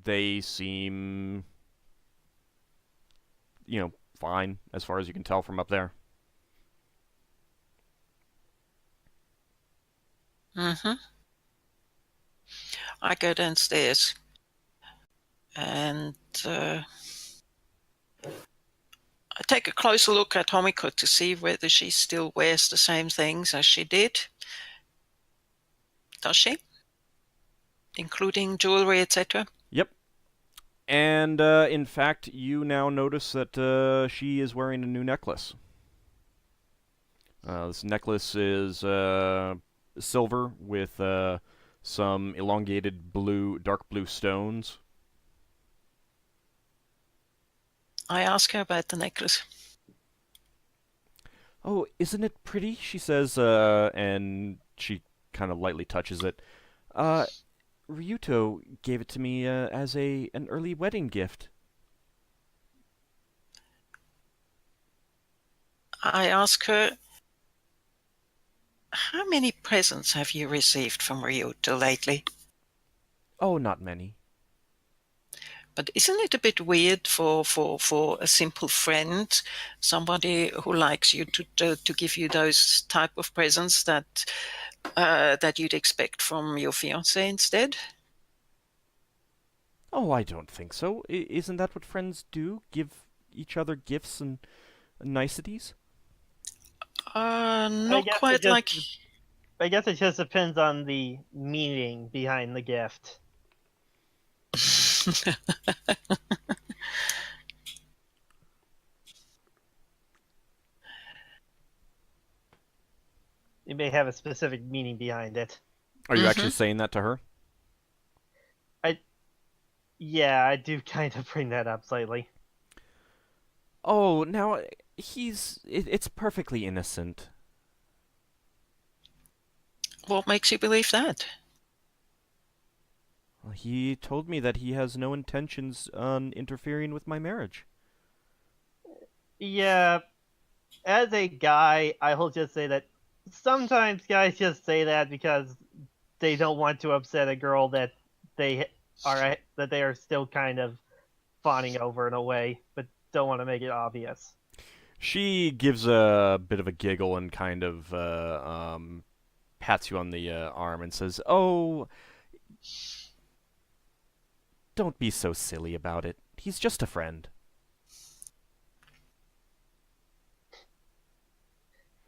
They seem, fine as far as you can tell from up there. Mm-hmm. I go downstairs and I take a closer look at Homiko to see whether she still wears the same things as she did. Does she? Including jewelry, etc.? Yep. And in fact, you now notice that she is wearing a new necklace. This necklace is silver with some elongated dark blue stones. I ask her about the necklace. Oh, isn't it pretty? She says, and she kind of lightly touches it. Uh, Ryuto gave it to me as an early wedding gift. I ask her, how many presents have you received from Ryuto lately? Oh, not many. But isn't it a bit weird for a simple friend, somebody who likes you, to give you those type of presents that you'd expect from your fiance instead? Oh, I don't think so. Isn't that what friends do? Give each other gifts and niceties? I Not guess it quite just like. I guess it just depends on the meaning behind the gift. It may have a specific meaning behind it. Are you actually Mhm. saying that to her? Yeah, I do kind of bring that up slightly. Oh, now it's perfectly innocent. What makes you believe that? He told me that he has no intentions on interfering with my marriage. Yeah, as a guy, I will just say that sometimes guys just say that because they don't want to upset a girl they that they are still kind of fawning over in a way, but don't want to make it obvious. She gives a bit of a giggle and kind of pats you on the arm and says, "Oh, don't be so silly about it. He's just a friend."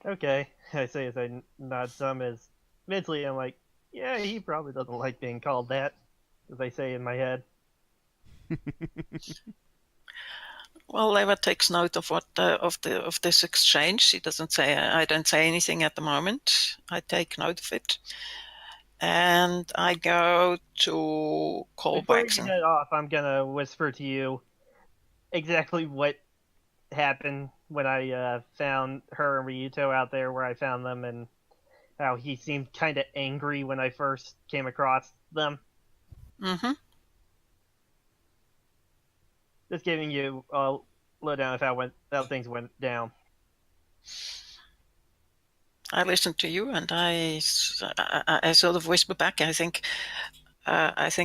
Okay, I say as I nod some as mentally I'm like, yeah, he probably doesn't like being called that, as I say in my head. Well, Leva takes note of what of this exchange. She doesn't say. I don't say anything at the moment. I take note of it, and I go to call Before you Braxon. head off, I'm gonna whisper to you exactly what happened when I found her and Ryuto out there where I found them, and how he seemed kind of angry when I first came across them. Mm-hmm. Just giving you a lowdown of how things went down. I listen to you, and I sort of whisper back. I think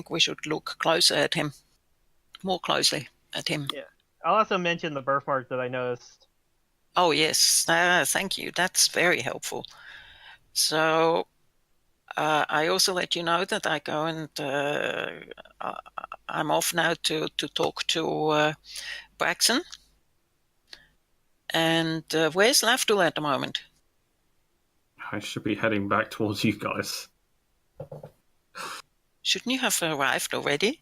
we should look closer at him, more closely at him. Yeah. I'll also mention the birthmark that I noticed. Oh yes, thank you. That's very helpful. So I also let you know that I go and uh, I'm off now to talk to Braxon. And where's Lafdul at the moment? I should be heading back towards you guys. Shouldn't you have arrived already?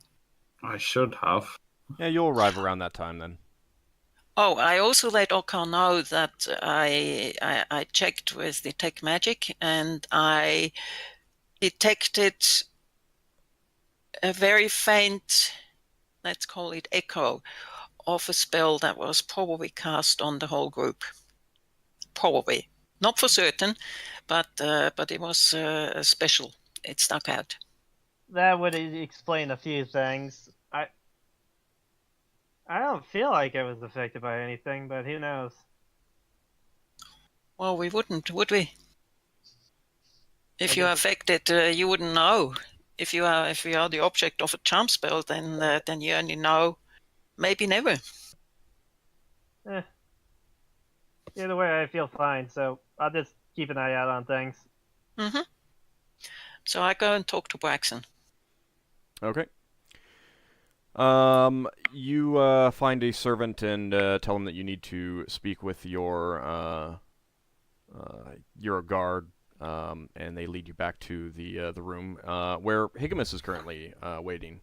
I should have. Yeah, you'll arrive around that time then. Oh, I also let Ockar know that I checked with Detect Magic and I detected a very faint, let's call it echo, of a spell that was probably cast on the whole group. Probably. Not for certain, but it was special. It stuck out. That would explain a few things. I don't feel like I was affected by anything, but who knows? Well, we wouldn't, would we? If you are affected, you wouldn't know. If you are the object of a charm spell, then you only know maybe never. Eh. Either way, I feel fine, so I'll just keep an eye out on things. Mm-hmm. So I go and talk to Braxon. Okay. You find a servant and tell him that you need to speak with your guard, and they lead you back to the room where Higgimus is currently waiting.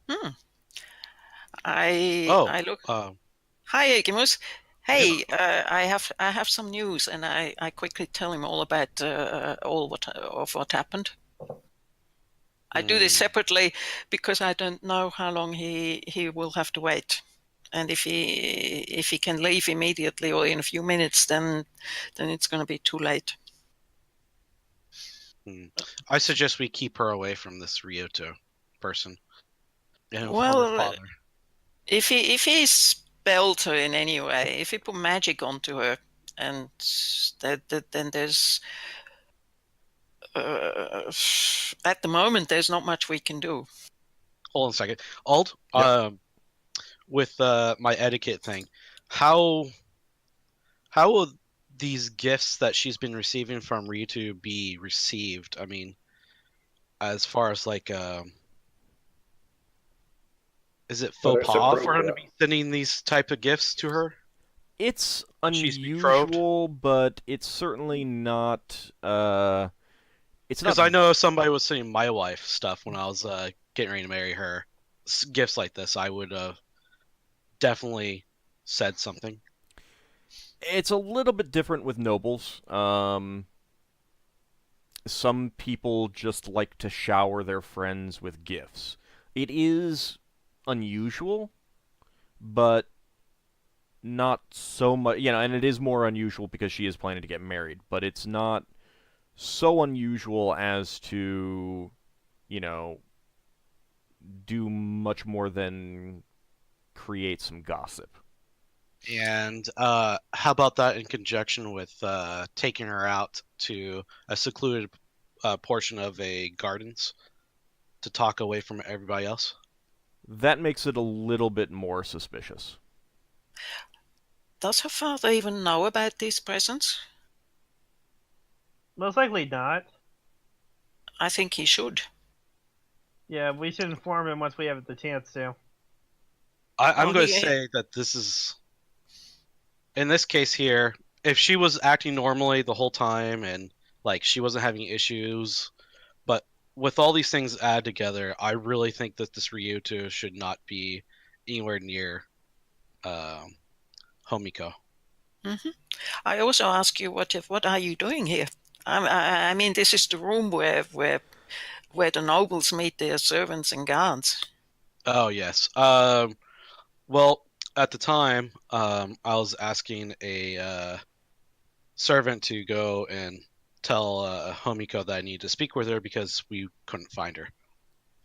Hmm. Oh, I look. Hi, Higgimus. Hey, I have some news, and I quickly tell him all about all what happened. I do this separately because I don't know how long he will have to wait, and if he can leave immediately or in a few minutes, then it's going to be too late. I suggest we keep her away from this Ryoto person. And Well, her father. if he spelled her in any way, if he put magic onto her, and then there's at the moment there's not much we can do. Hold on a second. Ald, Yep. With my etiquette thing, how will these gifts that she's been receiving from Ryoto be received? I mean, as far as like, is it faux pas for him to be sending these type of gifts to her? It's She's betrothed? unusual, but it's certainly not. It's not. Because I know if somebody was sending my wife stuff when I was getting ready to marry her, gifts like this, I would definitely said something. It's a little bit different with nobles. Some people just like to shower their friends with gifts. It is unusual, but not so much. And it is more unusual because she is planning to get married, but it's not so unusual as to, do much more than create some gossip. And how about that in conjunction with taking her out to a secluded portion of a gardens to talk away from everybody else? That makes it a little bit more suspicious. Does her father even know about these presents? Most likely not. I think he should. Yeah, we should inform him once we have the chance to. I'm going to say that this is, in this case here, if she was acting normally the whole time and like she wasn't having issues, but with all these things added together, I really think that this Ryoto should not be anywhere near Homiko. Mm-hmm. I also ask you, what are you doing here? I mean, this is the room where the nobles meet their servants and guards. Oh yes. Well, at the time, I was asking a servant to go and tell Homiko that I needed to speak with her because we couldn't find her.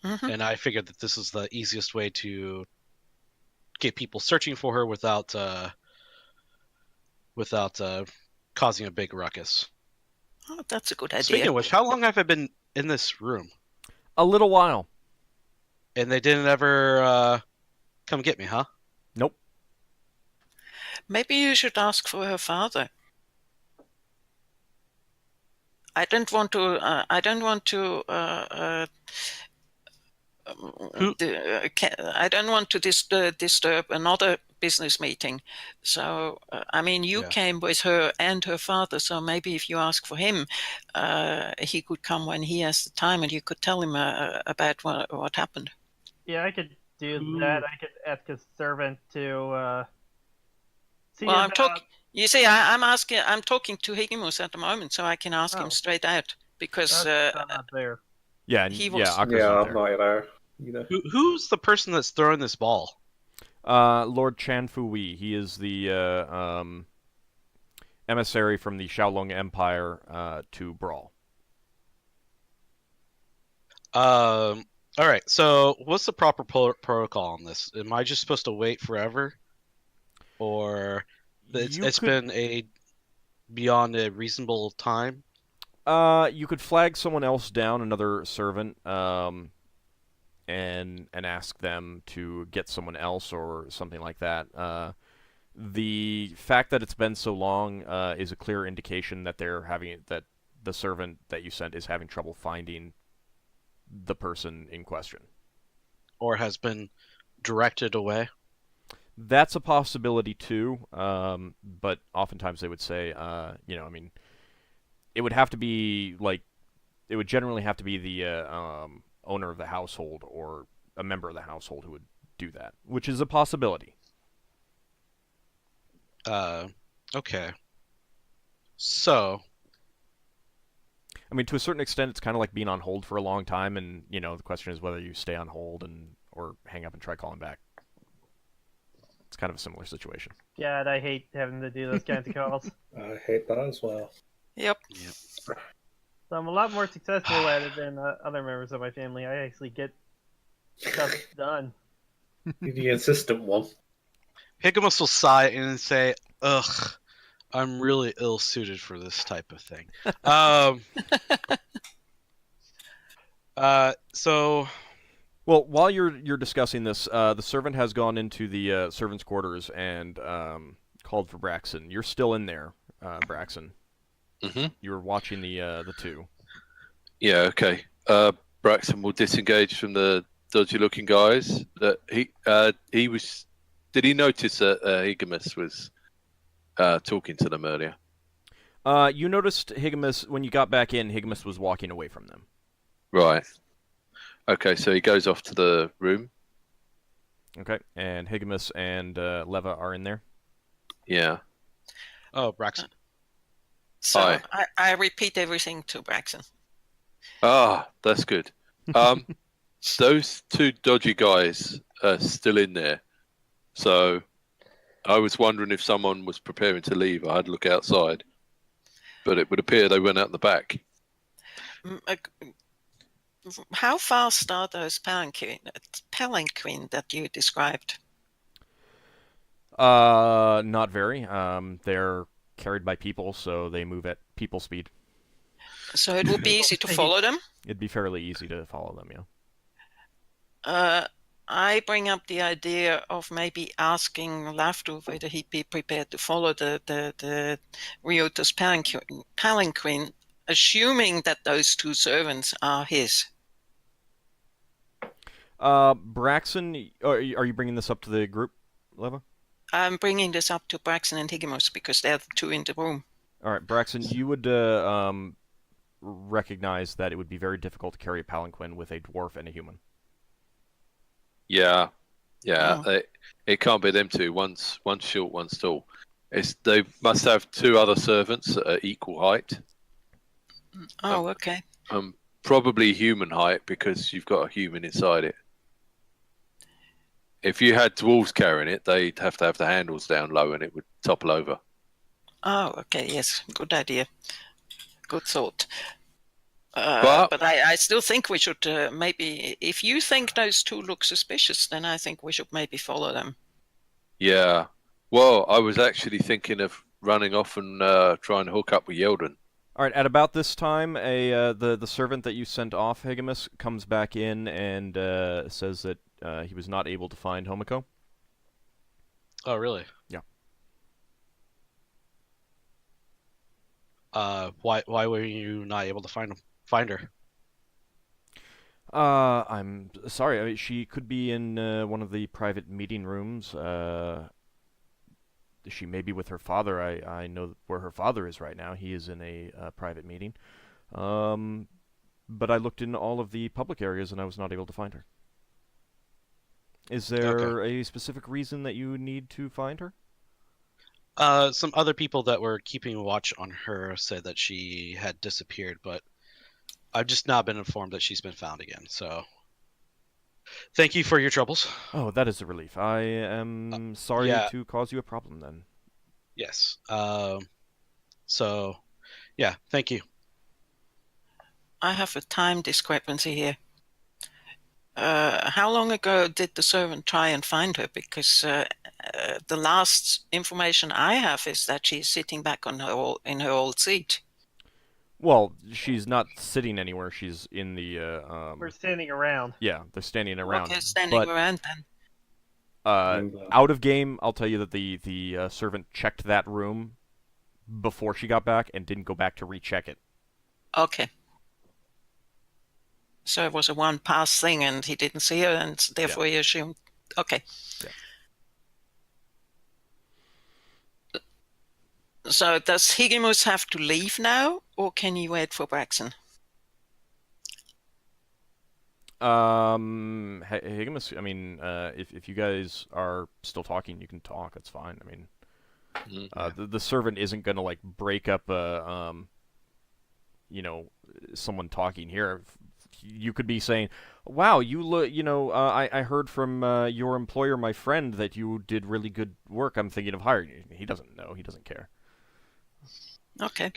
Mm-hmm. And I figured that this is the easiest way to get people searching for her without causing a big ruckus. Oh, that's a good idea. Speaking of which, how long have I been in this room? A little while. And they didn't ever come get me, huh? Nope. Maybe you should ask for her father. I don't want to. I don't want to disturb another business meeting. So, I mean, you came with her and her father, so maybe if you ask for him, he could come when he has the time and you could tell him about what happened. Yeah, I could do that. I could ask a servant to see well, you see, I'm talking to Higgimus at the moment, so I can ask him straight out because I'm not there. Yeah, Ockar's I'm not there. Who's the person that's throwing this ball? Lord Chan Fui. He is the emissary from the Shaolong Empire to Brawl. All right. So, what's the proper protocol on this? Am I just supposed to wait forever, or it's been beyond a reasonable time? You could flag someone else down, another servant, and ask them to get someone else or something like that. The fact that it's been so long is a clear indication that that the servant that you sent is having trouble finding the person in question. Or has been directed away. That's a possibility too, but oftentimes they would say, I mean, it would have to be like, it would generally have to be the owner of the household or a member of the household who would do that, which is a possibility. Okay. So, I mean, to a certain extent, it's kind of like being on hold for a long time, and the question is whether you stay on hold or hang up and try calling back. It's kind of a similar situation. God, I hate having to do those kinds of calls. I hate that as well. Yep. So I'm a lot more successful at it than other members of my family. I actually get stuff done. You're the insistent one. Higgimus will sigh and say, "Ugh, I'm really ill-suited for this type of thing." So, well, while you're discussing this, the servant has gone into the servants' quarters and called for Braxon. You're still in there, Braxon. Mm-hmm. You were watching the two. Yeah, okay. Braxon will disengage from the dodgy-looking guys. That he was. Did he notice that Higgimus was talking to them earlier? You noticed Higgimus when you got back in. Higgimus was walking away from them. Right. Okay, so he goes off to the room. Okay, and Higgimus and Leva are in there. Yeah. oh, Braxon. So Hi. I repeat everything to Braxon. Ah, that's good. Those two dodgy guys are still in there. So I was wondering if someone was preparing to leave. I had a look outside. But it would appear they went out the back. How fast are those palanquin that you described? Not very. They're carried by people, so they move at people speed. So it would be easy to follow them? It'd be fairly easy to follow them, yeah. I bring up the idea of maybe asking Lafdul whether he'd be prepared to follow the Ryota's palanquin, assuming that those two servants are his. Braxon, are you bringing this up to the group, Leva? I'm bringing this up to Braxon and Higgimus because they're the two in the room. All right, Braxon, you would recognize that it would be very difficult to carry a palanquin with a dwarf and a human. Yeah. Oh. It can't be them two. One's short, one's tall. They must have two other servants at equal height. Oh, okay. Probably human height because you've got a human inside it. If you had dwarves carrying it, they'd have to have the handles down low and it would topple over. Oh, okay. Yes, good idea. Good thought. But I still think we should maybe, if you think those two look suspicious, then I think we should maybe follow them. yeah, well, I was actually thinking of running off and trying to hook up with Yeldan. All right, at about this time, the servant that you sent off, Higgimus, comes back in and says that he was not able to find Homiko. Oh, really? Yeah. Why were you not able to find her? I'm sorry. I mean, she could be in one of the private meeting rooms. She may be with her father. I know where her father is right now. He is in a private meeting. But I looked in all of the public areas and I was not able to find her. Is there a specific reason that you need to find her? Some other people that were keeping watch on her said that she had disappeared, but I've just not been informed that she's been found again. So, thank you for your troubles. Oh, that is a relief. I am sorry to cause you a problem then. Yes. So, yeah, thank you. I have a time discrepancy here. How long ago did the servant try and find her? Because the last information I have is that she's sitting back in her old seat. Well, she's not sitting anywhere. She's in the We're standing around. yeah, they're standing around. Okay, standing But around then. out of game, I'll tell you that the servant checked that room before she got back and didn't go back to recheck it. Okay. So it was a one-pass thing, and he didn't see her, and therefore he assumed. Okay. Yeah. So does Higgimus have to leave now, or can he wait for Braxon? Higgimus, I mean, if you guys are still talking, you can talk. That's fine. I mean, the servant isn't gonna like break up someone talking here. You could be saying, "Wow, I heard from your employer, my friend, that you did really good work. I'm thinking of hiring you." He doesn't know. He doesn't care. Okay.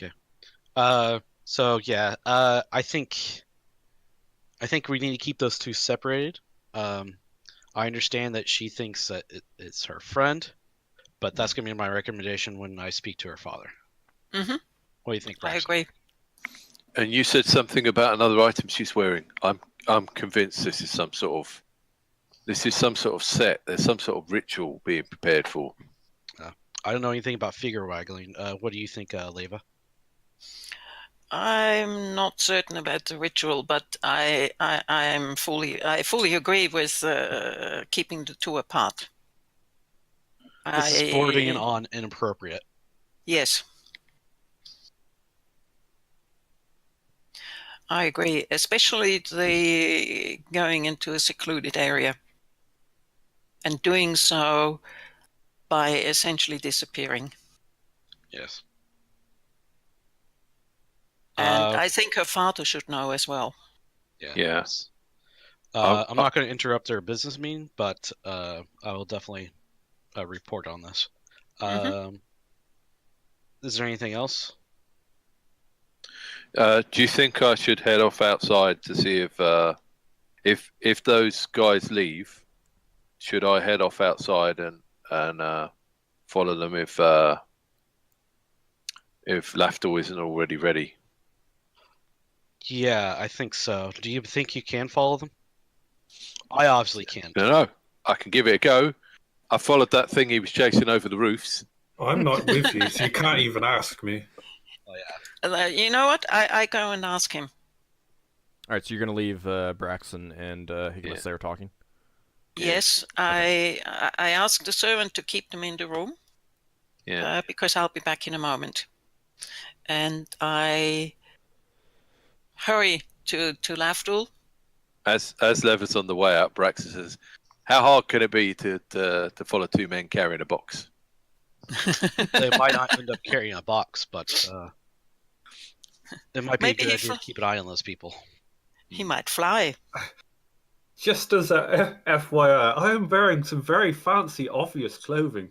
So yeah, I think we need to keep those two separated. I understand that she thinks that it's her friend, but that's gonna be my recommendation when I speak to her father. Mm-hmm. What do you think, I Braxon? agree. And you said something about another item she's wearing. I'm convinced this is some sort of set. There's some sort of ritual being prepared for. I don't know anything about figure waggling. What do you think, Leva? I'm not certain about the ritual, but I fully agree with keeping the two apart. This is bordering on inappropriate. Yes. I agree, especially the going into a secluded area and doing so by essentially disappearing. Yes. And I think her father should know as well. Yeah. Yes. I'm not going to interrupt their business meeting, but I will definitely report on this. Is there anything else? Do you think I should head off outside to see if those guys leave? Should I head off outside and follow them if Lafdul isn't already ready? Yeah, I think so. Do you think you can follow them? I obviously can't. No, I can give it a go. I followed that thing he was chasing over the roofs. I'm not with you, so you can't even ask me. Oh yeah. You know what? I go and ask him. All right, so you're gonna leave Braxon and Higgimus there talking. Yes, I asked the servant to keep them in the room. Yeah. Because I'll be back in a moment, and I hurry to Lafdul. As Lever's on the way out, Braxon says, "How hard can it be to follow two men carrying a box?" They might not end up carrying a box, but it might be Maybe a good idea to keep an eye on those people. He might fly. Just as a FYI, I am wearing some very fancy, obvious clothing.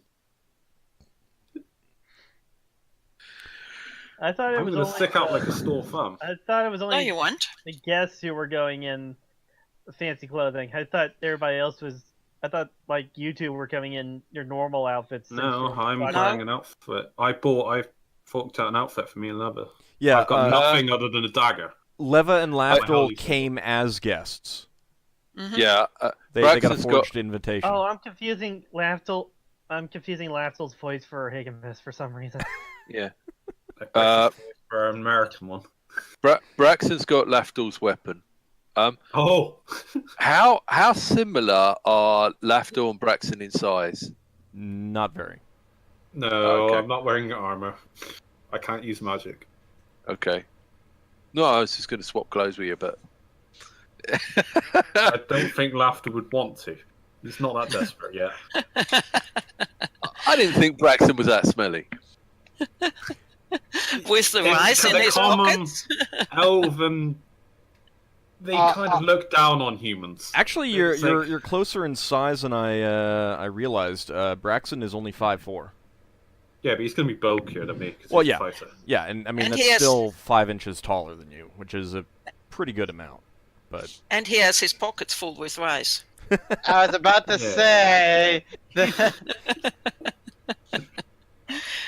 I thought it I'm was going to only stick out like a store thumb. I thought it was No, only you won't. the guests who were going in fancy clothing. I thought everybody else was. I thought like you two were coming in your normal outfits. No, I'm No. wearing an outfit. I forked out an outfit for me and Leva. Yeah, I've got nothing other than a dagger. Leva and Lafdul holy came as guests. Mm-hmm. Yeah. They got a Braxton's forged invitation. Oh, I'm confusing Lafdul. I'm confusing Lafdul's voice for Higgimus for some reason. Yeah. For an American one. Braxton's got Lafdul's weapon. Oh, How similar are Lafdul and Braxton in size? Not very. no, Okay. I'm not wearing armor. I can't use magic. Okay. No, I was just going to swap clothes with you, but I don't think Laughter would want to. He's not that desperate yet. I didn't think Braxton was that smelly. With the It's rice in the his common pockets. elven. They kind of look down on humans. Actually, It's like- you're closer in size than I realized. Braxton is only 5'4". Yeah, but he's going to be bulkier than me. 'Cause Well, he's a yeah. fighter. Yeah, and I mean And that's he has- still 5 inches taller than you, which is a pretty good amount. But And he has his pockets full with rice. I was about to Yeah. say.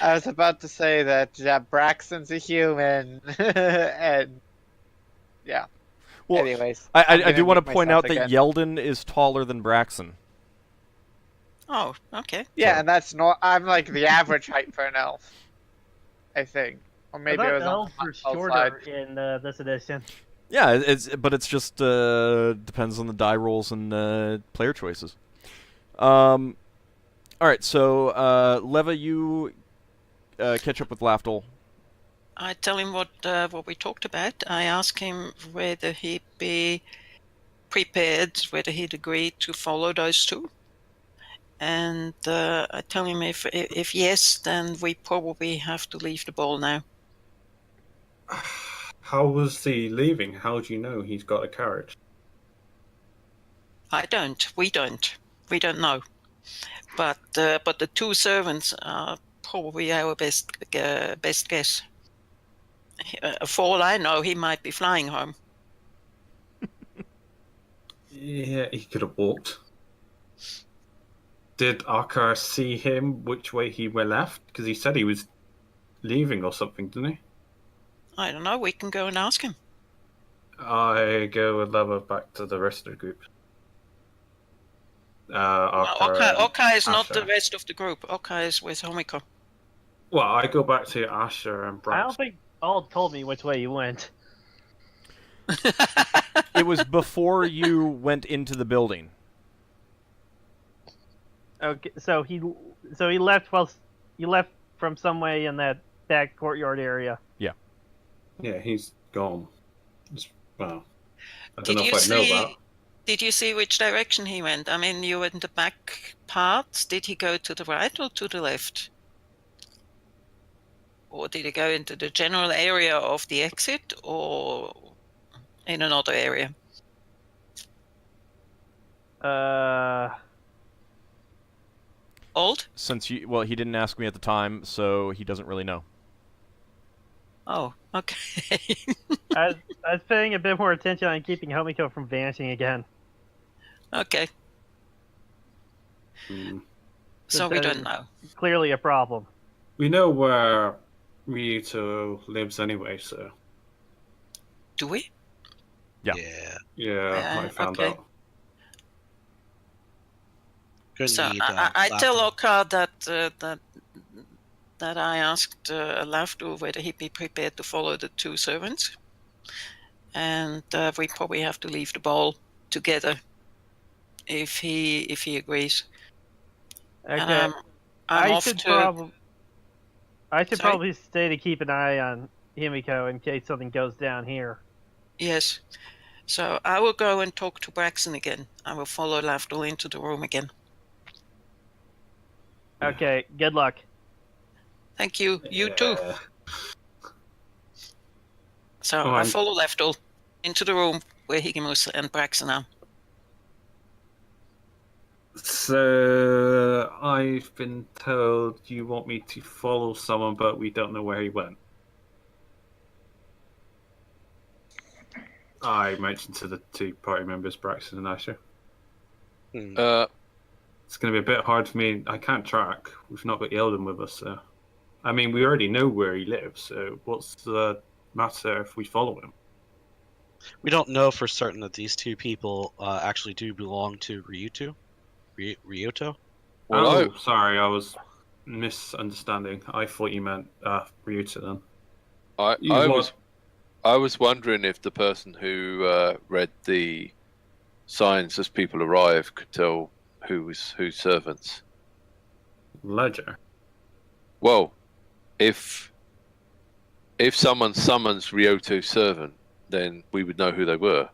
I was about to say that Braxton's a human, and yeah. Well, Anyways, I do want to mute point myself out that again. Yeldan is taller than Braxon. Oh, okay. Yeah, So- and that's not. I'm like the average height for an elf, I think, or I maybe I thought was on elves the were tall side. shorter in this edition. Yeah, it's just depends on the die rolls and player choices. All right, so Leva, you catch up with Lafdul. I tell him what we talked about. I ask him whether he'd be prepared, whether he'd agree to follow those two. And I tell him if yes, then we probably have to leave the ball now. How was he leaving? How do you know he's got a carriage? I don't. We don't. We don't know. But the two servants are probably our best guess. For all I know, he might be flying home. Yeah, he could have walked. Did Ockar see him which way he went left? Because he said he was leaving or something, didn't he? I don't know. We can go and ask him. I go with Leva back to the rest of the group. Ockar, Ockar is not the Asher. rest of the group. Ockar is with Homiko. Well, I go back to Asher and I Braxon. don't think Ald told me which way you went. It was before you went into the building. Okay, so he left from some way in that back courtyard area. Yeah, he's gone. Well, I don't Did know you if I know see? that. Did you see which direction he went? I mean, you were in the back part. Did he go to the right or to the left? Or did he go into the general area of the exit or in another area? Old? Since he didn't ask me at the time, so he doesn't really know. Oh, okay. I was paying a bit more attention on keeping Homiko from vanishing again. Okay, so we That don't is know. Clearly a problem. We know where Ryuto lives anyway, so Do we? Yeah. yeah, I found okay. out. Couldn't So need, I tell Lafdul. Ockar that I asked Lafdul whether he'd be prepared to follow the two servants, and we probably have to leave the ball together if he agrees. Okay, And I'm I off should to. Sorry? probably stay to keep an eye on Himiko in case something goes down here. Yes. So I will go and talk to Braxon again. I will follow Lafdul into the room again. Okay, good luck. Thank you. You too. Yeah. So Oh, I I'm- follow Lafdul into the room where Higgimus and Braxon are. So I've been told you want me to follow someone, but we don't know where he went. I mentioned to the two party members, Braxon and Asher. Hmm. It's going to be a bit hard for me. I can't track. We've not got Yeldan with us, so. I mean, we already know where he lives, so what's the matter if we follow him? We don't know for certain that these two people actually do belong to Ryuto. Ryuto? Well, Sorry, I was misunderstanding. I thought you meant Ryuta then. I was wondering if the person who read the signs as people arrive could tell who was whose servants. Ledger. Well, if someone summons Ryoto's servant, then we would know who they were.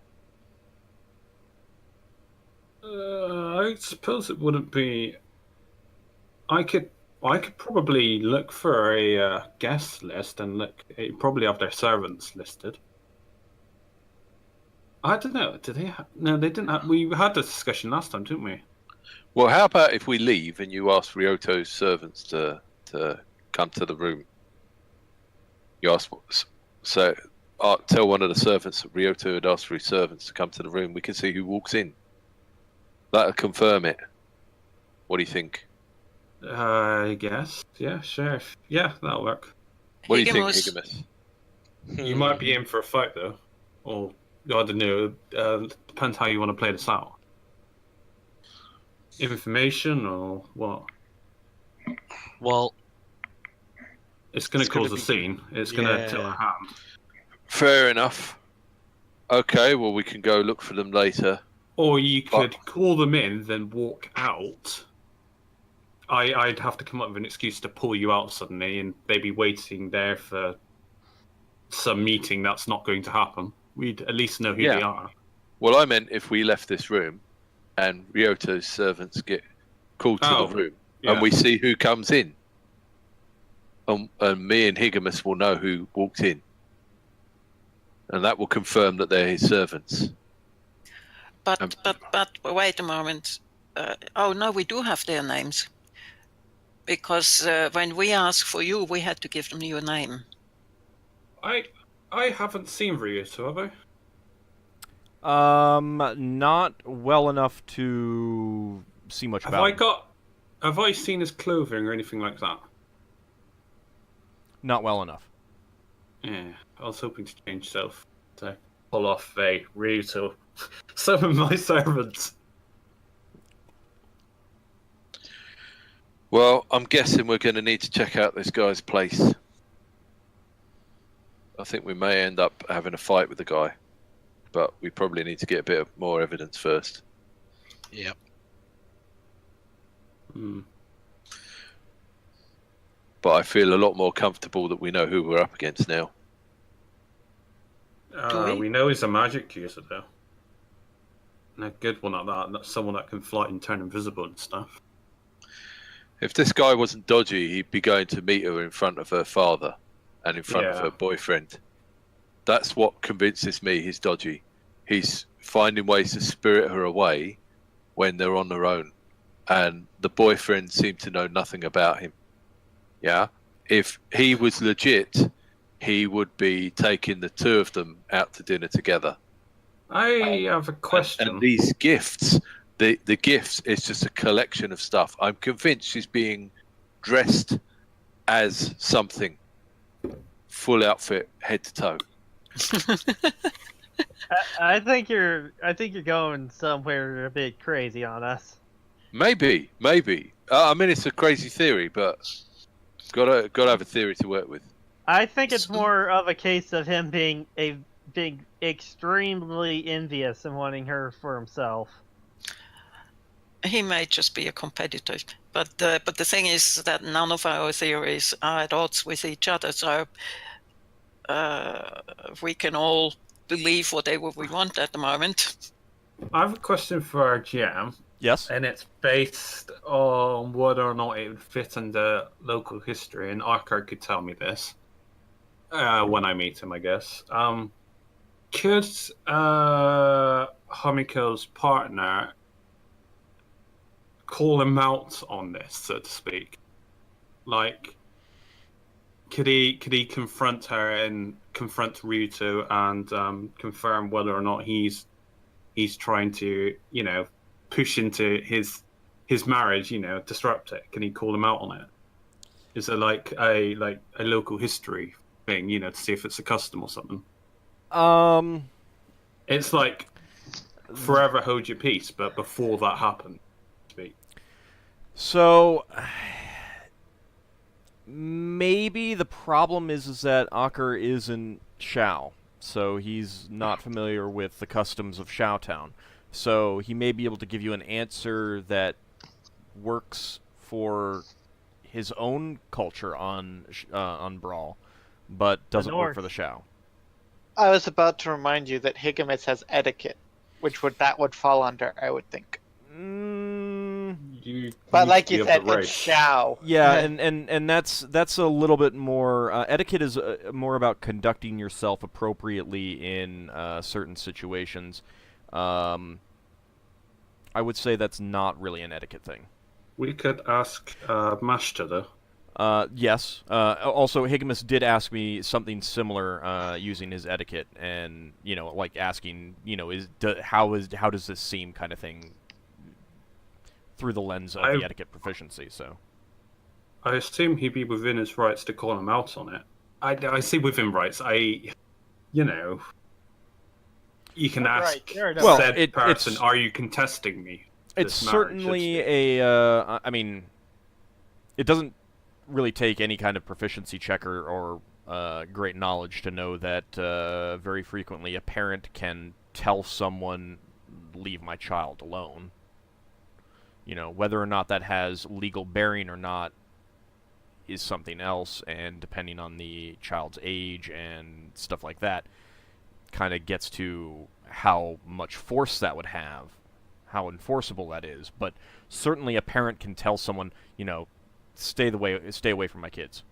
I suppose it wouldn't be. I could probably look for a guest list and look. Probably have their servants listed. I don't know. Did they? No, they didn't. We had this discussion last time, didn't we? Well, how about if we leave and you ask Ryoto's servants to come to the room? You ask, tell one of the servants that Ryoto had asked for his servants to come to the room. We can see who walks in. That'll confirm it. What do you think? I guess. Yeah, sure. Yeah, that'll work. What do you think, Higgimus. Higgimus? You might be in for a fight, though. Or, I don't know. Depends how you want to play this out. Information or what? Well, It's going It's to gonna cause a be- scene. It's going to tilt Yeah. a hand. Fair enough. Okay, well, we can go look for them later. Or you could call them in, then walk out. I'd have to come up with an excuse to pull you out suddenly, and they'd be waiting there for some meeting that's not going to happen. We'd at least know who Yeah. they are. Well, I meant if we left this room and Ryoto's servants get called to Oh, the room yeah. and we see who comes in. And me and Higgimus will know who walked in. And that will confirm that they're his servants. But wait a moment. Oh no, we do have their names. Because when we asked for you, we had to give them your name. I haven't seen Ryoto, have I? Not well enough to see much about him. Have I seen his clothing or anything like that? Not well enough. Yeah, I was hoping to change self to pull off a Ryoto. Some of my servants. Well, I'm guessing we're going to need to check out this guy's place. I think we may end up having a fight with the guy. But we probably need to get a bit more evidence first. Yep. But I feel a lot more comfortable that we know who we're up against now. We know he's a magic user, though. And a good one at that. That's someone that can fly and turn invisible and stuff. If this guy wasn't dodgy, he'd be going to meet her in front of her father and in front of Yeah. her boyfriend. That's what convinces me he's dodgy. He's finding ways to spirit her away when they're on their own. And the boyfriend seemed to know nothing about him. Yeah? If he was legit, he would be taking the two of them out to dinner together. I have a question. And these gifts, the gifts is just a collection of stuff. I'm convinced she's being dressed as something. Full outfit, head to toe. I think you're going somewhere a bit crazy on us. Maybe. I mean, it's a crazy theory, but gotta have a theory to work with. I think it's more of a case of him being extremely envious and wanting her for himself. He may just be a competitor, but the thing is that none of our theories are at odds with each other, so we can all believe whatever we want at the moment. I have a question for our GM, Yes. and it's based on whether or not it would fit into local history, and Ockar could tell me this when I meet him, I guess. Could Hamiko's partner call him out on this, so to speak? Like, could he confront her and confront Ryuto and confirm whether or not he's trying to, push into his marriage, disrupt it? Can he call him out on it? Is it like a local history thing, to see if it's a custom or something? It's like forever hold your peace, but before that happened. So maybe the problem is that Ockar isn't Shou, so he's not familiar with the customs of Shou Town. So he may be able to give you an answer that works for his own culture on Brawl, but doesn't work for the Shou. I was about to remind you that Higgimus has etiquette, which would fall under, I would think. But like you said, it's Shou. Yeah, and that's a little bit more. Etiquette is more about conducting yourself appropriately in certain situations. I would say that's not really an etiquette thing. We could ask Mashta, though. Yes. Also, Higgimus did ask me something similar using his etiquette, and like asking, how does this seem, kind of thing, through the lens of the etiquette proficiency. So I assume he'd be within his rights to call him out on it. I see within rights. You know, you can ask Right, fair enough. Well, said person, it's- "Are you contesting me?" It's this marriage?" certainly I mean, it doesn't really take any kind of proficiency checker or great knowledge to know that very frequently a parent can tell someone, leave my child alone. You know, whether or not that has legal bearing or not is something else, and depending on the child's age and stuff like that, kind of gets to how much force that would have, how enforceable that is. But certainly a parent can tell someone, you know, stay away from my kids.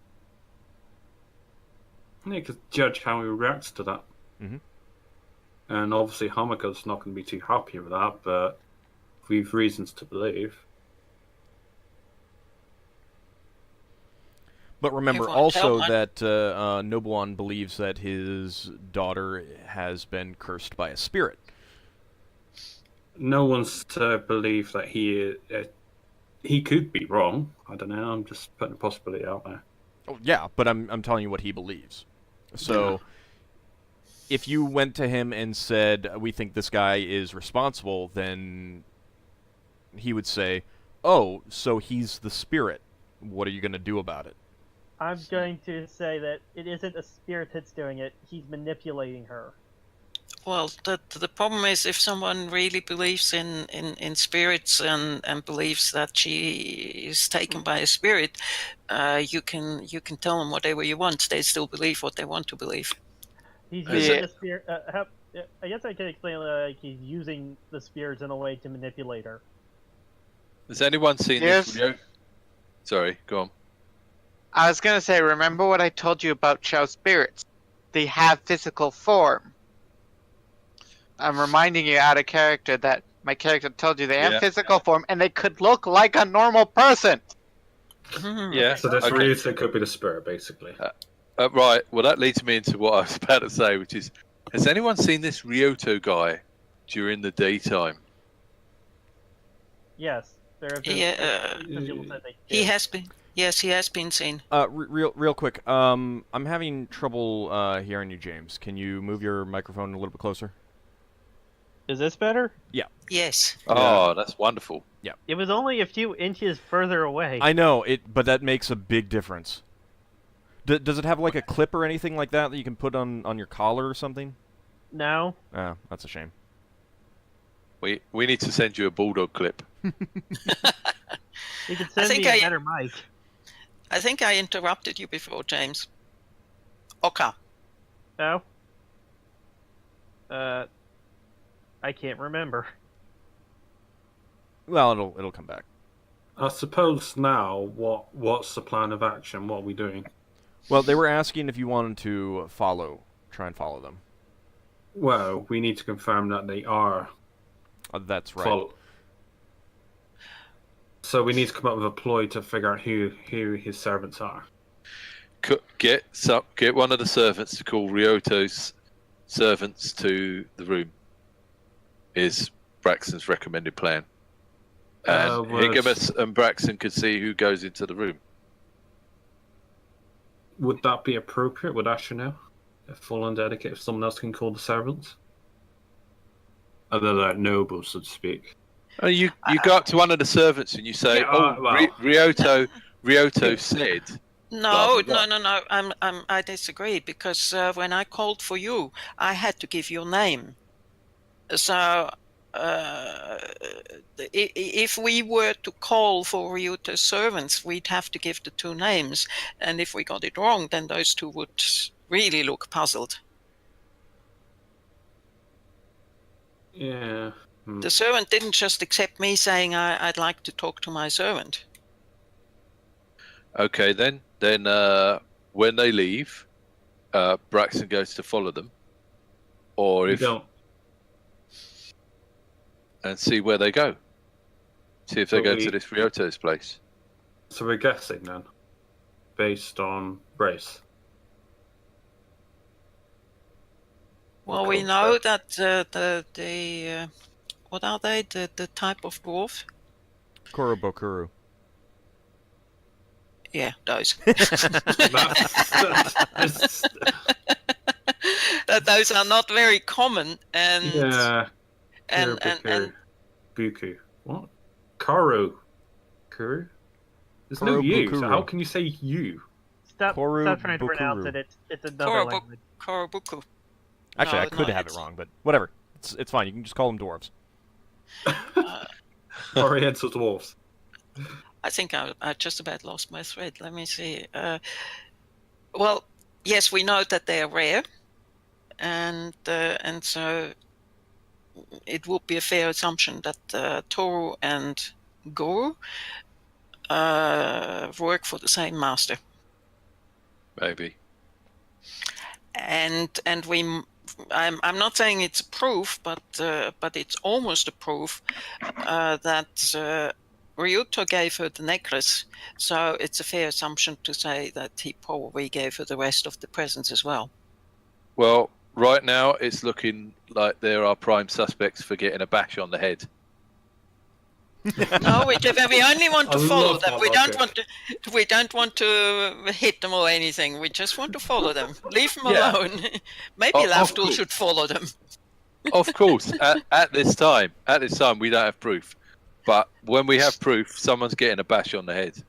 Yeah, because judge how he reacts to that. Mhm. And obviously Hamika's not going to be too happy with that, but we've reasons to believe. But remember Everyone tell also one. that Nobuon believes that his daughter has been cursed by a spirit. No one's to believe that he could be wrong. I don't know. I'm just putting a possibility out there. Oh, yeah, but I'm telling you what he believes. So, if you went to him and said, "We think this guy is responsible," then he would say, "Oh, so he's the spirit. What are you going to do about it?" I'm going to say that it isn't a spirit that's doing it. He's manipulating her. Well, the problem is if someone really believes in spirits and believes that she is taken by a spirit, you can tell them whatever you want. They still believe what they want to believe. He's Yeah. using the spirit. I guess I can explain like he's using the spirits in a way to manipulate her. Has anyone seen Yes. this video? Sorry, go on. I was gonna say, remember what I told you about Shou spirits? They have physical form. I'm reminding you out of character that my character told you they have Yeah. physical form and they could look like a normal person. Yeah. So this okay. Ryuta could be the spirit, basically. Right. Well, that leads me into what I was about to say, which is, has anyone seen this Ryoto guy during the daytime? Yes, there have been. Yeah, some people said they he did. has been. Yes, he has been seen. Real quick. I'm having trouble hearing you, James. Can you move your microphone a little bit closer? Is this better? Yes. Oh, that's wonderful. It was only a few inches further away. I know it, but that makes a big difference. Does it have like a clip or anything like that you can put on your collar or something? No. Ah, that's a shame. We need to send you a bulldog clip. You could send think me a I- better mic. I think I interrupted you before, James. Ockar. No. I can't remember. Well, it'll come back. I suppose now, what's the plan of action? What are we doing? Well, they were asking if you wanted to try and follow them. Well, we need to confirm that they are That's right. follow. So we need to come up with a ploy to figure out who his servants are. Get one of the servants to call Ryoto's servants to the room. Is Braxon's recommended plan. And Higgimus and Braxon could see who goes into the room. Would that be appropriate? Would Asher know? If full and dedicate, if someone else can call the servants? Other than nobles, so to speak. You go up to one of the servants and you say, Yeah, well. Ryoto said. No, Blah, blah, no. I disagree because when I called for you, I had to give your name. So, if we were to call for Ryuta's servants, we'd have to give the two names, and if we got it wrong, then those two would really look puzzled. Yeah. The servant didn't just accept me saying I'd like to talk to my servant. Okay, then when they leave, Braxton goes to follow them, or We don't. and see where they go. See if they But go we- to this Ryoto's place. So we're guessing then, based on race. Well, we know that the what are they? The type of dwarf? Korobokuru. Yeah, those. That's- Those are not very common, and yeah. and Buku. What? Kuru. There's no you, so Korobukuru. how can you say you? Stop trying to Korobukuru. pronounce it. It's another language. Korobuku. Actually, No, I could no, have it it's- wrong, but whatever. It's fine. You can just call them dwarves. Oriental dwarves. I think I just about lost my thread. Let me see. Well, yes, we know that they are rare, and so it would be a fair assumption that Toru and Guru work for the same master, Maybe. and we. I'm not saying it's a proof, but it's almost a proof that Ryuto gave her the necklace, so it's a fair assumption to say that he probably gave her the rest of the presents as well. Well, right now it's looking like there are prime suspects for getting a bash on the head. No, we only want to I follow love them. that We don't logic. want to hit them or anything. We just want to follow them. Leave them Yeah. alone. Maybe Of Lafdul course. should follow them. Of course, at this time we don't have proof. But when we have proof, someone's getting a bash on the head.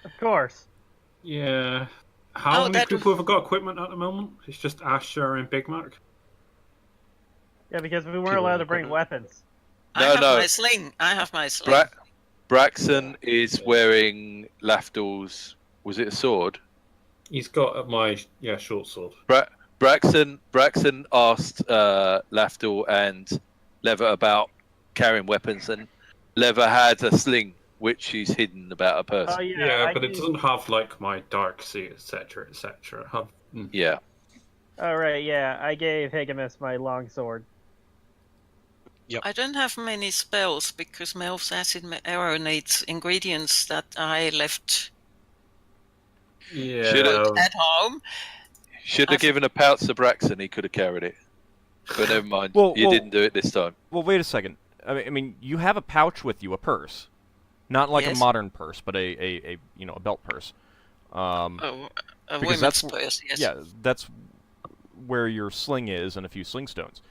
Of course. Yeah. How Oh, many that- people have got equipment at the moment? It's just Asher and Big Mac. Yeah, because we weren't People allowed to with bring equipment. weapons. I have No. my sling. I have my sling. Braxon is wearing Lafdul's. Was it a sword? He's got my short sword. Braxon asked Lafdul and Lever about carrying weapons, and Lever had a sling which she's hidden about her purse. Oh yeah, Yeah, I but it do- doesn't have like my dark suit, etc., etc. Yeah. Oh right, yeah, I gave Higgimus my long sword. I don't have many spells because my Elf's Acid Arrow needs ingredients that I left Yeah. at home. Should have given a pouch to Braxon. He could have carried it. But never mind. Well, You didn't do it this time. Well, wait a second. I mean, you have a pouch with you, a purse, not like Yes. a modern purse, but a belt purse. A Because women's that's- purse, yes. Yeah, that's where your sling is and a few sling stones.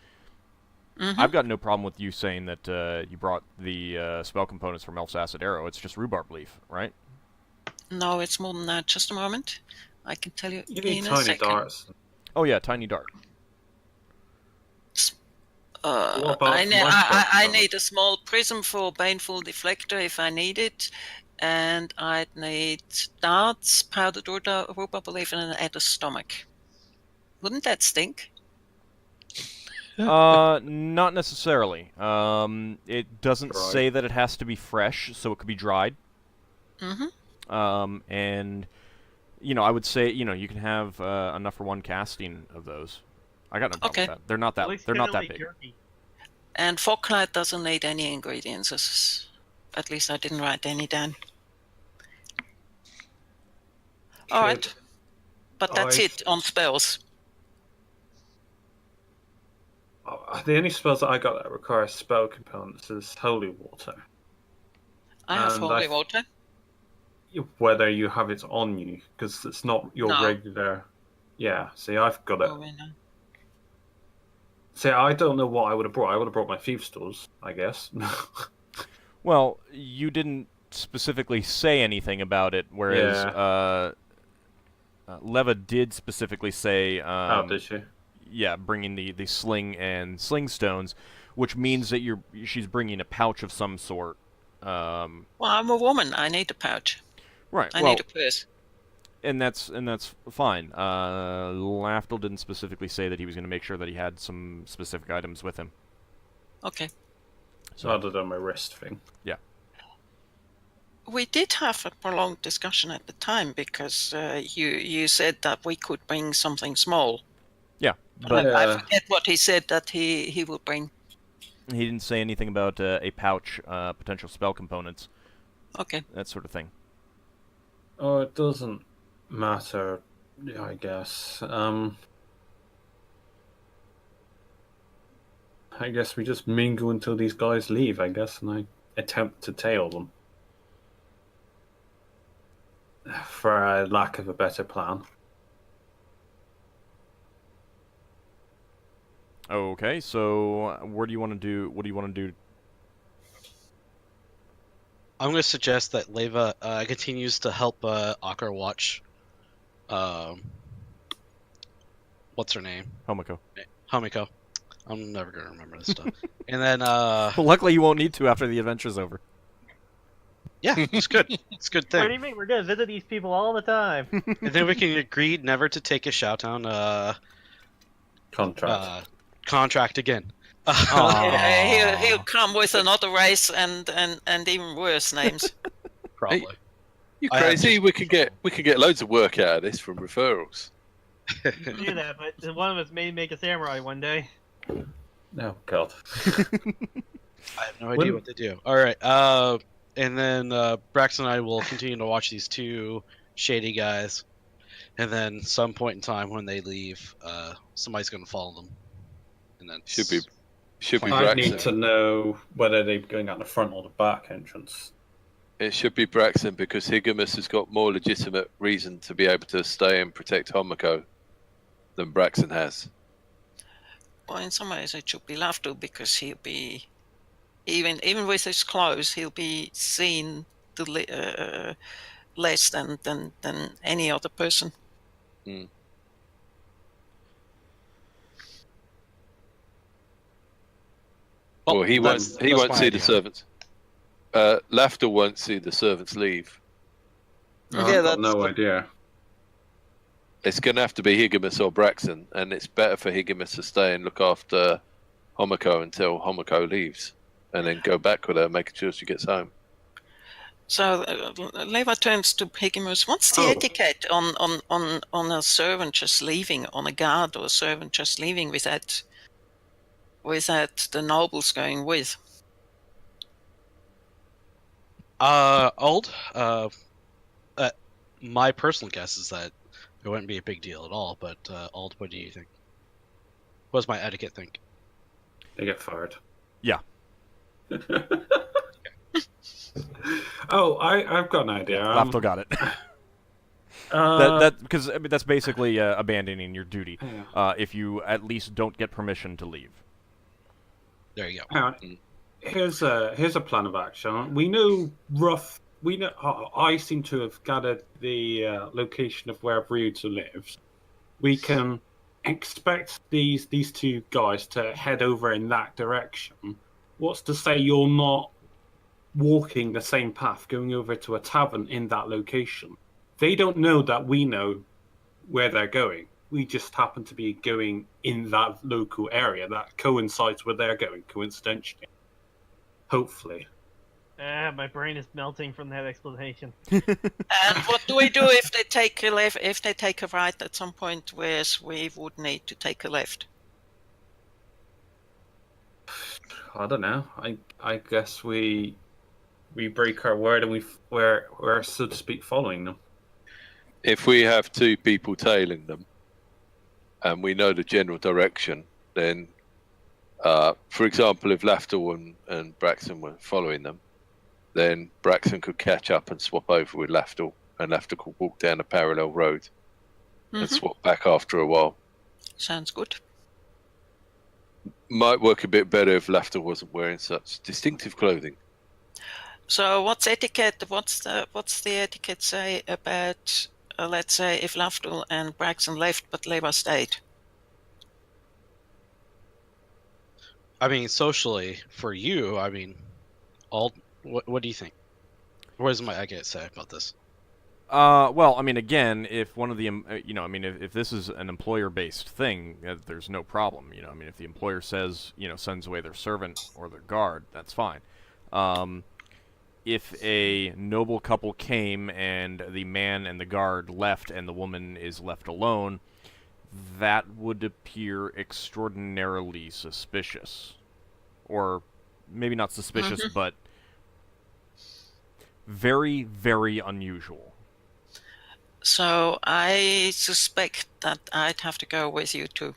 Mhm. I've got no problem with you saying that you brought the spell components from Elf's Acid Arrow. It's just rhubarb leaf, right? No, it's more than that. Just a moment. I can tell you, You need in a tiny second. darts. Oh yeah, tiny dart. What about I my need a small prism for baneful deflector if I need it, and I'd need darts, powdered rhubarb leaf, and an adder's stomach. Wouldn't that stink? Not necessarily. It doesn't Dried. say that it has to be fresh, so it could be dried. Mm-hmm. And I would say you can have enough for one casting of those. I got no problem Okay. with that. They're not that. At least They're not kinda that like big. jerky. And Foglight doesn't need any ingredients. At least I didn't write any down. All right. But that's I- it on spells. The only spells that I got that require spell components is holy water. I have And holy I- water. Whether you have it on you, because it's not your No. regular. Yeah, see, I've got it. Oh, we know. See, I don't know what I would have brought. I would have brought my thieves' tools, I guess. Well, you didn't specifically say anything about it, whereas Leva did specifically say, Oh, did she? yeah, bringing the sling and sling stones, which means that she's bringing a pouch of some sort. Well, I'm a woman. I need a pouch. Right. I well, need a purse. and that's fine. Lafdul didn't specifically say that he was going to make sure that he had some specific items with him. Okay. So Other than my wrist thing. We did have a prolonged discussion at the time because you said that we could bring something small. yeah, And but I forget what he said that he will bring. he didn't say anything about a pouch, potential spell components, Okay. that sort of thing. Oh, it doesn't matter, I guess. I guess we just mingle until these guys leave, I guess, and I attempt to tail them. for a lack of a better plan. Okay, so what do you want to do? What do you want to do? I'm going to suggest that Leva continues to help Ockar watch. What's her name? Homiko. Homiko. I'm never going to remember this stuff. And then, Well, luckily you won't need to after the adventure's over. yeah, it's good. It's a good What do thing. you mean? We're gonna visit these people all the time. And then we can agree never to take a Shoutown Contract. contract again. He'll come with another race and even worse names. Probably. You I have crazy? We could get loads of work out of this from referrals. We can do that, but then one of us may make a samurai one day. Oh God. I have no idea what they do. All right. And then Braxon and I will continue to watch these two shady guys. And then some point in time when they leave, somebody's going to follow them. And then Should be I need Braxon. to know whether they're going out the front or the back entrance. It should be Braxon because Higgimus has got more legitimate reason to be able to stay and protect Homiko than Braxon has. Well, in some ways it should be Lafdul because he'll be, even with his clothes, he'll be seen less than any other person. Well, he won't that's see my the idea. servants. Lafdul won't see the servants leave. Yeah, I've got that's no the- idea. It's going to have to be Higgimus or Braxon, and it's better for Higgimus to stay and look after Homiko until Homiko leaves, and then go back with her, making sure she gets home. So Leva turns to Higgimus. What's the etiquette on a servant just leaving, on a guard or a servant just leaving without the nobles going with? Old. My personal guess is that it wouldn't be a big deal at all. But Old, what do you think? What's my etiquette think? They get fired. Yeah. Oh, I've got an idea. Lafdul got it. Because I mean, that's basically abandoning your duty. If you at least don't get permission to leave. There you go. Hang on. Here's a plan of action. We know I seem to have gathered the location of where Ryuta lives. We can expect these two guys to head over in that direction. What's to say you're not walking the same path, going over to a tavern in that location? They don't know that we know where they're going. We just happen to be going in that local area that coincides where they're going, coincidentally. Hopefully. My brain is melting from that explanation. And what do we do if they take a left? If they take a right at some point, whereas we would need to take a left? I don't know. I guess we break our word and we're so to speak following them. If we have two people tailing them, and we know the general direction, then, for example, if Lafdul and Braxon were following them, then Braxon could catch up and swap over with Lafdul, and Lafdul could walk down a parallel road and swap back after a while. Sounds good. Might work a bit better if Lafdul wasn't wearing such distinctive clothing. So, what's etiquette? What's the etiquette say about, let's say, if Lafdul and Braxon left but Leva stayed? I mean, socially, for you, I mean, Old. What do you think? What does my etiquette say about this? Well, I mean, again, if one of the, if this is an employer-based thing, there's no problem. I mean, if the employer says, sends away their servant or their guard, that's fine. If a noble couple came and the man and the guard left and the woman is left alone, that would appear extraordinarily suspicious. Or maybe not suspicious, but very, very unusual. So I suspect that I'd have to go with you too.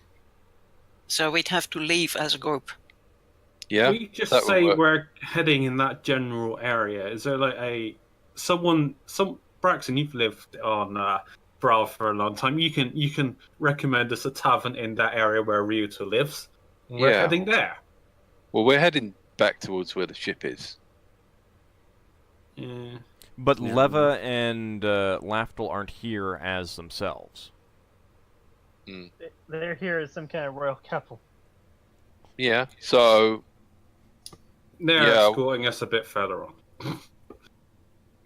So we'd have to leave as a group. Yeah, We just that would say work. we're heading in that general area. Is there like Braxon, you've lived on Bral for a long time. You can recommend us a tavern in that area where Ryuto lives. We're heading there. Well, we're heading back towards where the ship is. Yeah. But Yeah. Leva and Lafdul aren't here as themselves. They're here as some kind of royal couple. Yeah, so... They're escorting us a bit further on.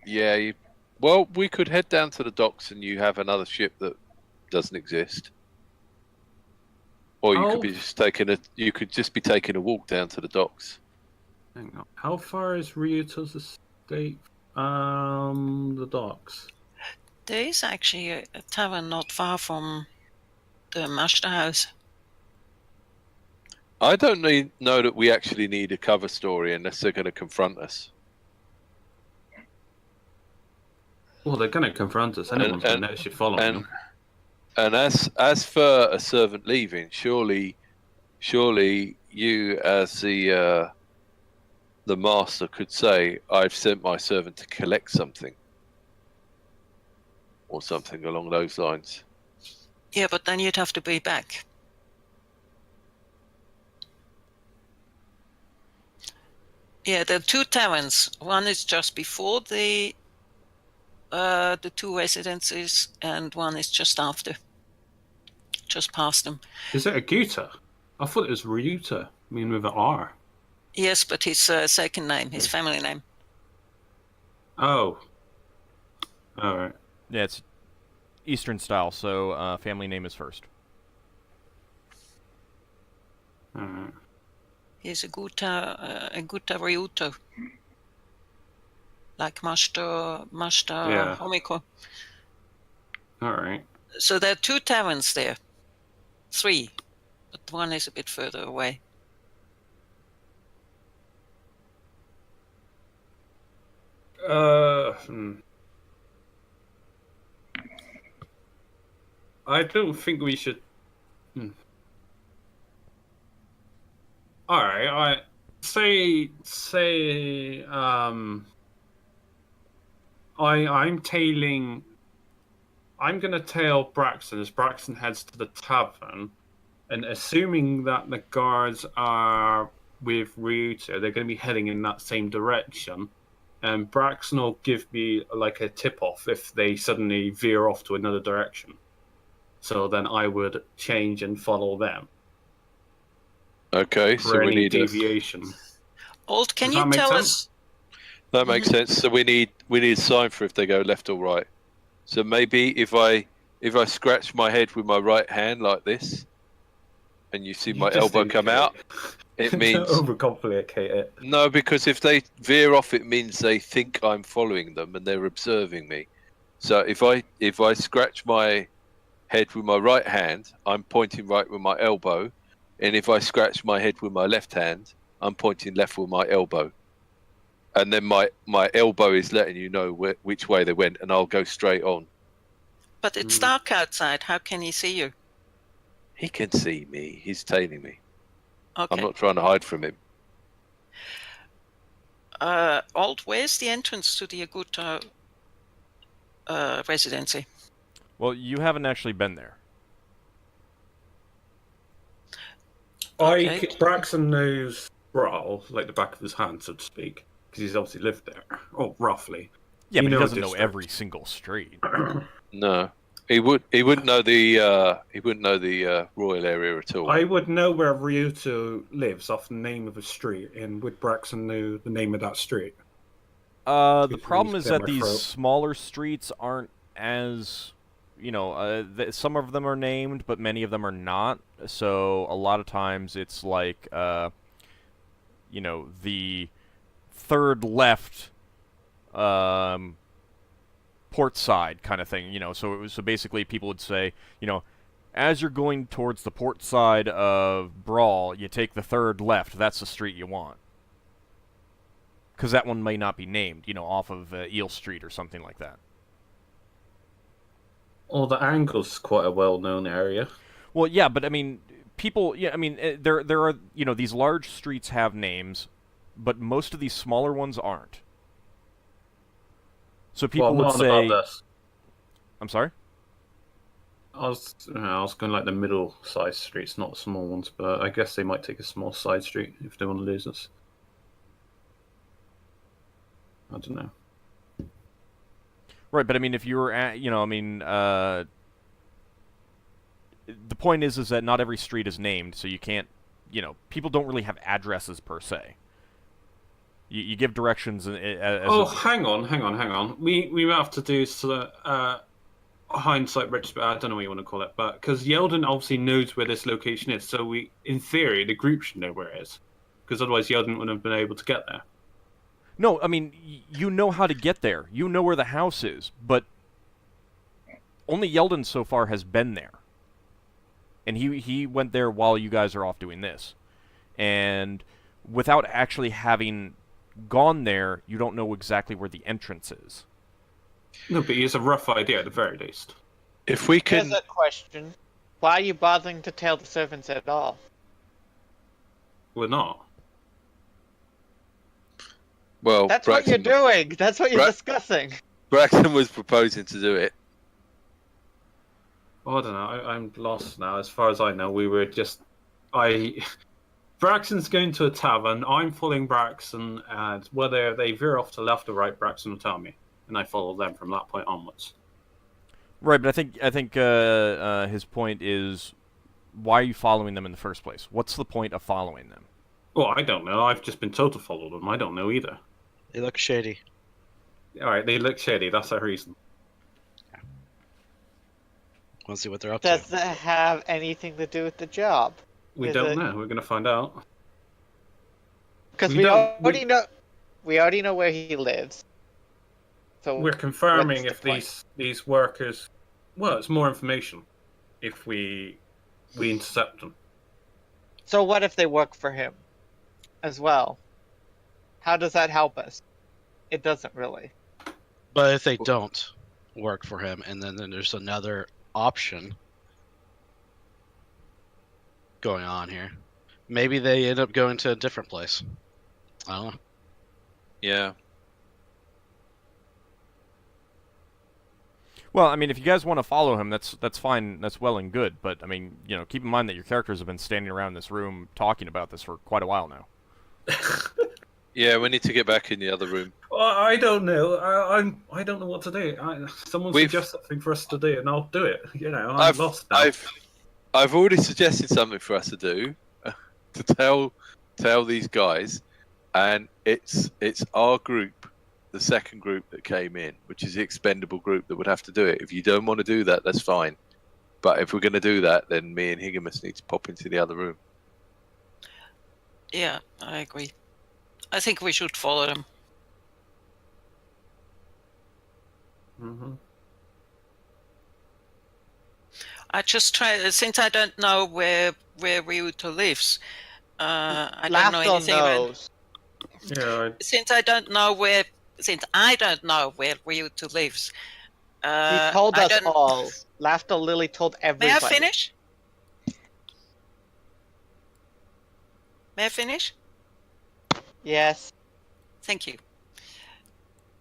Yeah, well, we could head down to the docks and you have another ship that doesn't exist. Or you could be just you could just be taking a walk down to the docks. Hang on. How far is Ryuto's estate from the docks? There is actually a tavern not far from the master house. I don't know that we actually need a cover story unless they're going to confront us. Well, they're going to confront us. Anyone's going to notice you following them. And as for a servant leaving, surely you as the master could say, "I've sent my servant to collect something," or something along those lines. Yeah, but then you'd have to be back. Yeah, there are two taverns. One is just before the two residences, and one is just after, just past them. Is it a Guta? I thought it was Ryuta. I mean, with an R. Yes, but his second name, his family name. Oh. All right. Yeah, it's Eastern style, so family name is first. All right. He's a Guta Ryuto. Like Master Homiko. All right. So there are two taverns there. 3. But one is a bit further away. I don't think we should. All right. I say. I'm gonna tail Braxon as Braxon heads to the tavern, and assuming that the guards are with Ryuta, they're going to be heading in that same direction. And Braxon will give me like a tip-off if they suddenly veer off to another direction. So then I would change and follow them. Okay, so we need deviation. Old, can Does you that make tell sense? us? That makes sense. So we need a sign for if they go left or right. So maybe if I scratch my head with my right hand like this, and you see my elbow come out, it means Don't overcomplicate it. no. Because if they veer off, it means they think I'm following them and they're observing me. So if I scratch my head with my right hand, I'm pointing right with my elbow, and if I scratch my head with my left hand, I'm pointing left with my elbow. And then my elbow is letting you know which way they went, and I'll go straight on. But it's dark outside. How can he see you? He can see me. He's tailing me. Okay. I'm not trying to hide from him. Old, where's the entrance to the Aguta residency? Well, you haven't actually been there. Okay. Braxon knows Brawl like the back of his hand, so to speak, because he's obviously lived there. Oh, roughly. Yeah, but he knows doesn't know district. every single street. No, he wouldn't know the royal area at all. I would know where Ryuto lives off the name of a street, and would Braxon know the name of that street? The problem is Clear that my these throat. smaller streets aren't as, some of them are named, but many of them are not. So a lot of times it's like, the third left, port side kind of thing. So basically people would say, as you're going towards the port side of Brawl, you take the third left. That's the street you want. Because that one may not be named, off of Eel Street or something like that. Oh, the Angle's quite a well-known area. Well, yeah, but I mean, people, there are, these large streets have names, but most of these smaller ones aren't. So people would not say, about this. I'm sorry? I was going like the middle-sized streets, not the small ones, but I guess they might take a small side street if they want to lose us. I don't know. Right, but I mean, if you were at, the point is that not every street is named, so you can't, people don't really have addresses per se. You give directions Hang on. We might have to do hindsight retrospective. I don't know what you want to call it, but because Yeldan obviously knows where this location is, so in theory, the group should know where it is, because otherwise Yeldan wouldn't have been able to get there. No, I mean, you know how to get there. You know where the house is, but only Yeldan so far has been there. And he went there while you guys are off doing this. And without actually having gone there, you don't know exactly where the entrance is. No, but he has a rough idea at the very least. If we can... Here's a question. Why are you bothering to tell the servants at all? We're not. Well, That's what you're doing. That's what you're discussing. Braxon was proposing to do it. Oh, I don't know. I'm lost now. As far as I know, we were just... Braxon's going to a tavern. I'm following Braxon, and whether they veer off to left or right, Braxon will tell me, and I follow them from that point onwards. Right, but I think his point is, why are you following them in the first place? What's the point of following them? Well, I don't know. I've just been told to follow them. I don't know either. They look shady. All right, they look shady. That's our reason. Want to see what they're up Does to? that have anything to do with the job? We don't know. We're going to find out. Because we already know. We already know where he lives. So we're confirming what's if the these workers. Well, it's more information if we intercept them. So what if they work for him as well? How does that help us? It doesn't really. But if they don't work for him, and then there's another option going on here, maybe they end up going to a different place. I don't know. Yeah. Well, I mean, if you guys want to follow him, that's fine. That's well and good. But I mean, keep in mind that your characters have been standing around this room talking about this for quite a while now. Yeah, we need to get back in the other room. Well, I don't know. I don't know what to do. Someone suggest something for us to do, and I'll do it. I'm lost now. I've already suggested something for us to do, to tell these guys, and it's our group, the second group that came in, which is the expendable group that would have to do it. If you don't want to do that, that's fine. But if we're going to do that, then me and Higgimus need to pop into the other room. Yeah, I agree. I think we should follow them. Mm-hmm. I just try, since I don't know where Ryuto lives. I don't know anything knows. Yeah. Since I don't know where Ryuto lives. He told us all. Lafdul Lily told everybody. May I finish? May I finish? Yes. Thank you.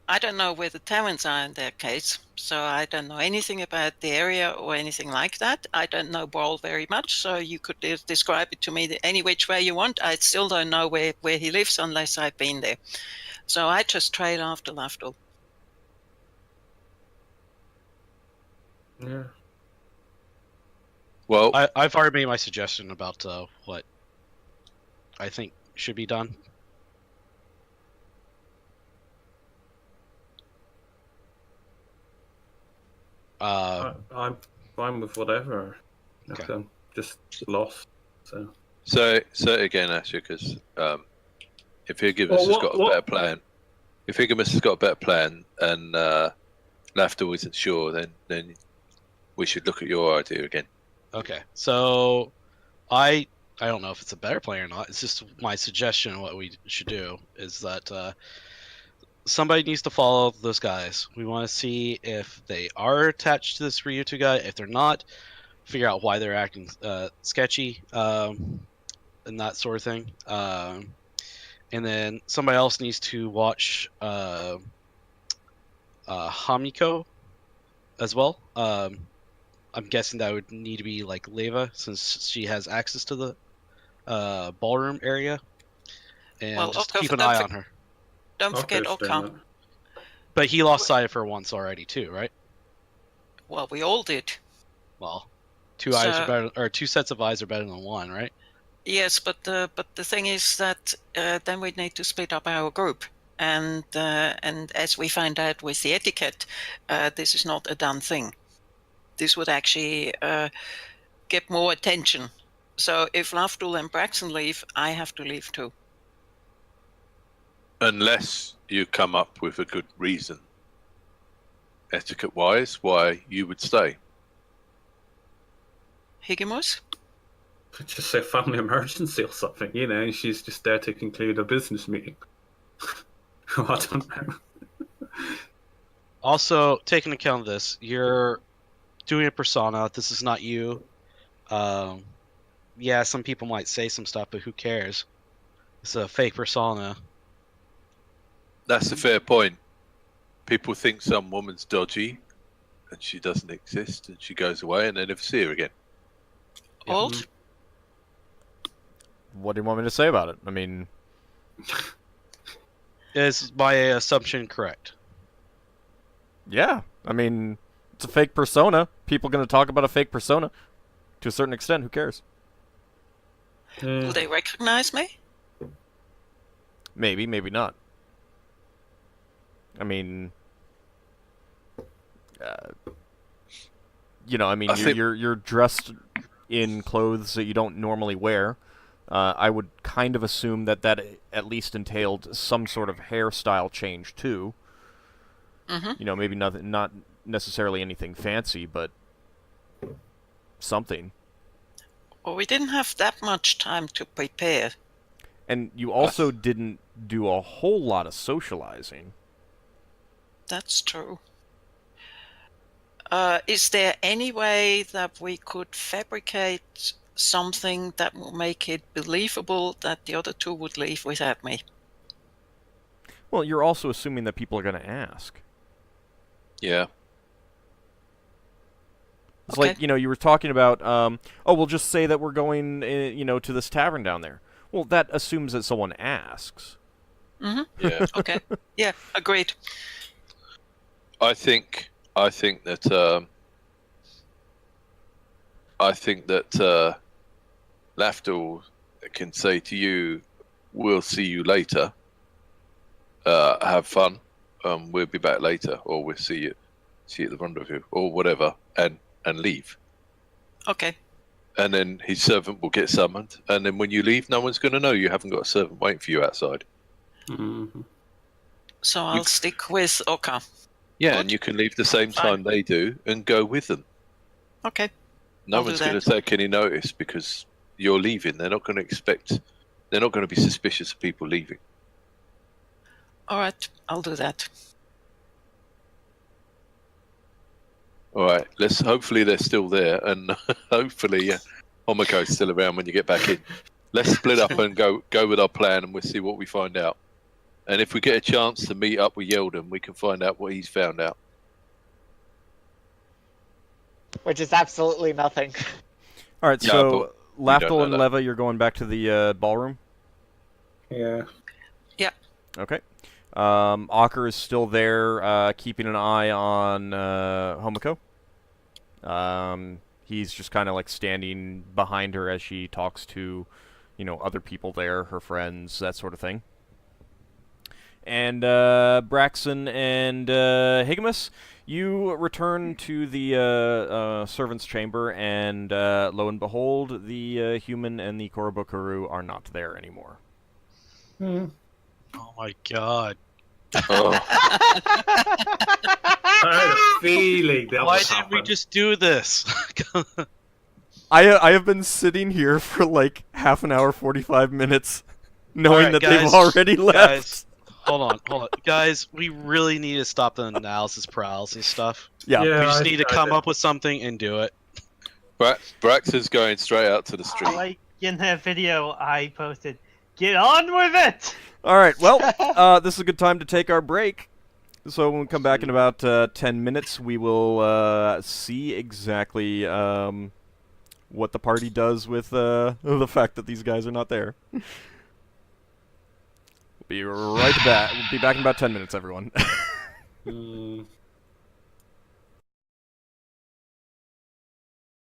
I don't know where the taverns are in their case, so I don't know anything about the area or anything like that. I don't know Brawl very much, so you could describe it to me any which way you want. I still don't know where he lives unless I've been there. So I just trail after Lafdul. Yeah. Well, I've already made my suggestion about what I think should be done. I'm fine with whatever. Okay. I'm just lost. So again, Asher, because if Higgimus has got a better plan, if Higgimus has got a better plan, and Lafdul isn't sure, then we should look at your idea again. Okay, so I don't know if it's a better plan or not. It's just my suggestion. What we should do is that somebody needs to follow those guys. We want to see if they are attached to this Ryuto guy. If they're not, figure out why they're acting sketchy and that sort of thing. And then somebody else needs to watch Hamiko as well. I'm guessing that would need to be like Leva, since she has access to the ballroom area, and Well, just Ockar, keep an don't eye on her. Don't forget Ockar's doing Ockar. it. But he lost sight of her once already too, right? Well, we all did. Well, two eyes So- are better, or two sets of eyes are better than one, right? Yes, but the thing is that then we need to split up our group, and as we find out with the etiquette, this is not a done thing. This would actually get more attention. So if Lafdul and Braxon leave, I have to leave too. Unless you come up with a good reason, etiquette-wise, why you would stay. Higgimus? Just say family emergency or something, you know, and she's just there to conclude a business meeting. I don't know. Also, take into account of this, you're doing a persona. This is not you. Yeah, some people might say some stuff, but who cares? It's a fake persona. That's a fair point. People think some woman's dodgy, and she doesn't exist, and she goes away, and they never see her again. Old? What do you want me to say about it? I mean, Is my assumption correct? yeah. I mean, it's a fake persona. People going to talk about a fake persona. To a certain extent, who cares? Will they recognize me? Maybe, maybe not. I mean, you know, I mean, I think- you're dressed in clothes that you don't normally wear. I would kind of assume that at least entailed some sort of hairstyle change too. Mm-hmm. You know, maybe not necessarily anything fancy, but something. Well, we didn't have that much time to prepare. And you also didn't do a whole lot of socializing. That's true. Is there any way that we could fabricate something that will make it believable that the other two would leave without me? Well, you're also assuming that people are going to ask. Yeah. It's Okay. like, you know, you were talking about, oh, we'll just say that we're going, you know, to this tavern down there. Well, that assumes that someone asks. Mm-hmm. Yeah. Okay. Yeah, agreed. I think that Lafdul can say to you, "We'll see you later. Have fun. We'll be back later, or we'll see you at the rendezvous, or whatever," and leave. Okay. And then his servant will get summoned, and then when you leave, no one's going to know you haven't got a servant waiting for you outside. Mhm. So I'll stick with Ockar. Yeah, Good. and you can leave the same time they do and go with them. Okay. No I'll do one's going that. to take any notice because you're leaving. They're not going to be suspicious of people leaving. All right. I'll do that. All right, hopefully they're still there, and hopefully Homiko's still around when you get back in. Let's split up and go with our plan, and we'll see what we find out. And if we get a chance to meet up with Yeldan, we can find out what he's found out. Which is absolutely nothing. All right, Yeah, so don't Lafdul know and that. Leva, you're going back to the ballroom? Yeah. Okay. Ockar is still there, keeping an eye on Homiko. He's just kind of like standing behind her as she talks to, you know, other people there, her friends, that sort of thing. And Braxon and Higgimus, you return to the servant's chamber, and lo and behold, the human and the Korobokuru are not there anymore. Oh my god. Oh, I had a feeling that Why would didn't we happen. just do this? I have been sitting here for like half an hour, 45 minutes, knowing Alright, that guys, they've already left. Guys, hold on. Guys, we really need to stop the analysis paralysis stuff. Yeah. We just I- need to I come did. up with something and do it. Braxton's going straight out to the street. Like in that video I posted, get on with it! All right. Well, this is a good time to take our break. So when we come back in about 10 minutes, we will see exactly what the party does with the fact that these guys are not there. We'll be right back. We'll be back in about 10 minutes, everyone.